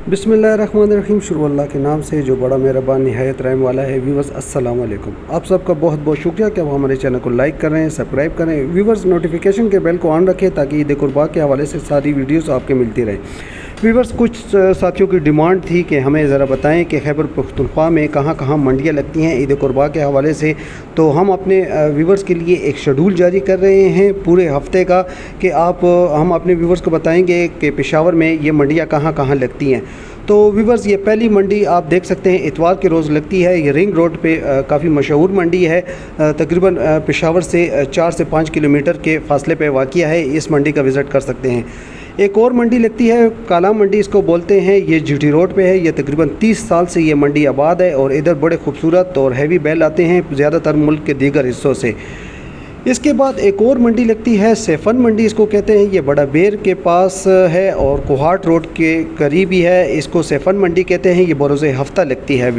बिस्मिल्लाहिर्रहमानिर्रहीम। शुरू अल्लाह के नाम से जो बड़ा मेहरबान निहायत रहम वाला है। व्यूवर्स अस्सलाम वालेकुम। आप सबका बहुत बहुत शुक्रिया कि आप हमारे चैनल को लाइक कर रहे हैं, सब्सक्राइब करें। व्यूवर्स नोटिफिकेशन के बेल को ऑन रखें ताकि ईद कुर्बा के हवाले से सारी वीडियोस आपके मिलती रहे। व्यूवर्स कुछ साथियों की डिमांड थी कि हमें ज़रा बताएं कि खैबर पख्तूनख्वा में कहाँ कहाँ मंडियाँ लगती हैं ईद कुर्बा के हवाले से। तो हम अपने व्यूवर्स के लिए एक शेड्यूल जारी कर रहे हैं पूरे हफ्ते का कि हम अपने व्यूवर्स को बताएंगे कि पेशावर में ये मंडियाँ कहाँ कहाँ लगती हैं। तो व्यूवर्स ये पहली मंडी आप देख सकते हैं इतवार के रोज़ लगती है। ये रिंग रोड पे काफ़ी मशहूर मंडी है। तकरीबन पेशावर से 4 से 5 किलोमीटर के फासले पे वाक़िया है। इस मंडी का विज़िट कर सकते हैं। एक और मंडी लगती है काला मंडी इसको बोलते हैं। ये जीटी रोड पे है। ये तकरीबन 30 साल से ये मंडी आबाद है और इधर बड़े खूबसूरत और हैवी बैल आते हैं ज़्यादातर मुल्क के दीगर हिस्सों से। इसके बाद एक और मंडी लगती है सेफन मंडी इसको कहते हैं। ये बड़ा बेर के पास है और कोहाट रोड के करीब ही है। इसको सेफन मंडी कहते हैं। ये बरोज़ हफ्ता लगती है।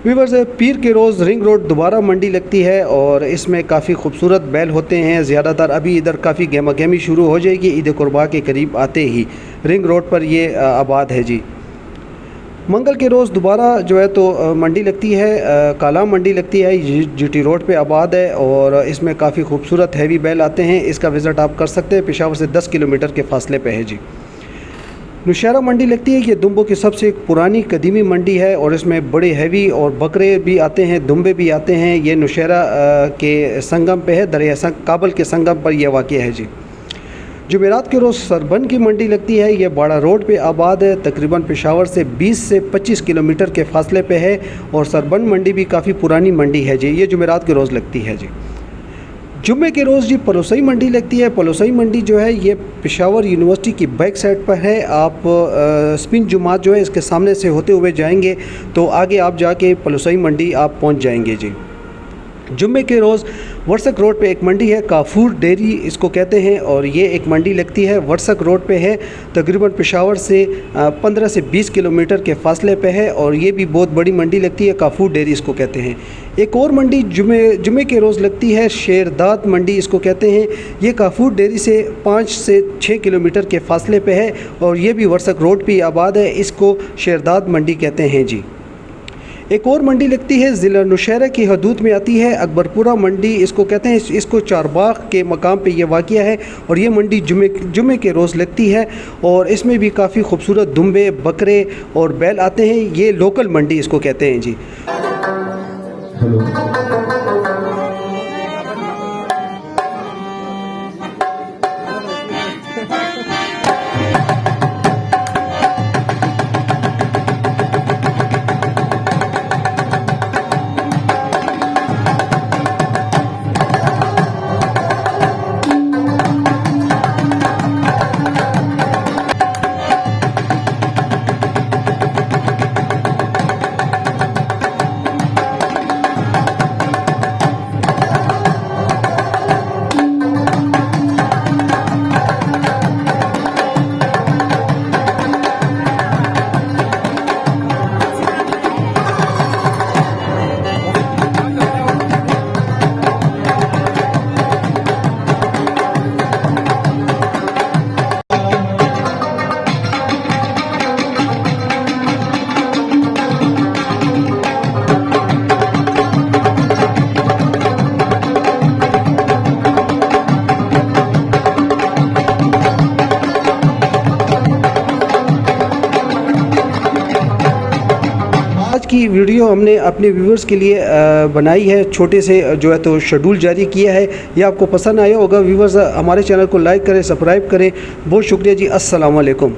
व्यूवर्स पीर के रोज़ रिंग रोड दोबारा मंडी लगती है और इसमें काफ़ी खूबसूरत बैल होते हैं ज़्यादातर। अभी इधर काफ़ी गहमा गहमी शुरू हो जाएगी ईद कुर्बा के करीब आते ही। रिंग रोड पर ये आबाद है जी। मंगल के रोज़ दोबारा जो है तो मंडी लगती है काला मंडी लगती है। जीटी रोड पे आबाद है और इसमें काफ़ी खूबसूरत हैवी बैल आते हैं। इसका विज़िट आप कर सकते हैं। पेशावर से 10 किलोमीटर के फासले पे है जी। नौशहरा मंडी लगती है। ये दुम्बों की सबसे पुरानी कदीमी मंडी है और इसमें बड़े हैवी और बकरे भी आते हैं, दुम्बे भी आते हैं। ये नौशहरा के संगम पे है, दरिया काबल के संगम पर यह वाक़ है जी। जुमेरात के रोज़ सरबन की मंडी लगती है। ये बाड़ा रोड पे आबाद है। तकरीबन पेशावर से 20 से 25 किलोमीटर के फासले पे है और सरबन मंडी भी काफ़ी पुरानी मंडी है जी। ये जुमेरात के रोज़ लगती है जी। जुम्मे के रोज़ जी पलोसई मंडी लगती है। पलोसई मंडी जो है ये पेशावर यूनिवर्सिटी की बैक साइड पर है। आप स्पिन जुमात जो है इसके सामने से होते हुए जाएंगे तो आगे आप जाके पलोसई मंडी आप पहुंच जाएंगे जी। जुम्मे के रोज़ वर्सक रोड पे एक मंडी है, काफूर डेयरी इसको कहते हैं और ये एक मंडी लगती है वर्सक रोड पे है। तकरीबन पेशावर से 15 से 20 किलोमीटर के फासले पे है और ये भी बहुत बड़ी मंडी लगती है, काफूर डेयरी इसको कहते हैं। एक और मंडी जुमे के रोज़ लगती है, शेरदाद मंडी इसको कहते हैं। ये काफूर डेयरी से 5 से 6 किलोमीटर के फासले पे है और ये भी वर्सक रोड पे आबाद है। इसको शेरदाद मंडी कहते हैं जी। एक और मंडी लगती है ज़िला नौशहरा की हदूद में आती है, अकबरपुरा मंडी इसको कहते हैं। इसको चारबाग के मकाम पे ये वाक़िया है और ये मंडी जुमे के रोज़ लगती है और इसमें भी काफ़ी खूबसूरत दुम्बे, बकरे और बैल आते हैं। ये लोकल मंडी इसको कहते हैं जी। की वीडियो हमने अपने व्यूवर्स के लिए बनाई है, छोटे से जो है तो शेड्यूल जारी किया है। ये आपको पसंद आया होगा। व्यूवर्स हमारे चैनल को लाइक करें, सब्सक्राइब करें। बहुत शुक्रिया जी। अस्सलाम वालेकुम।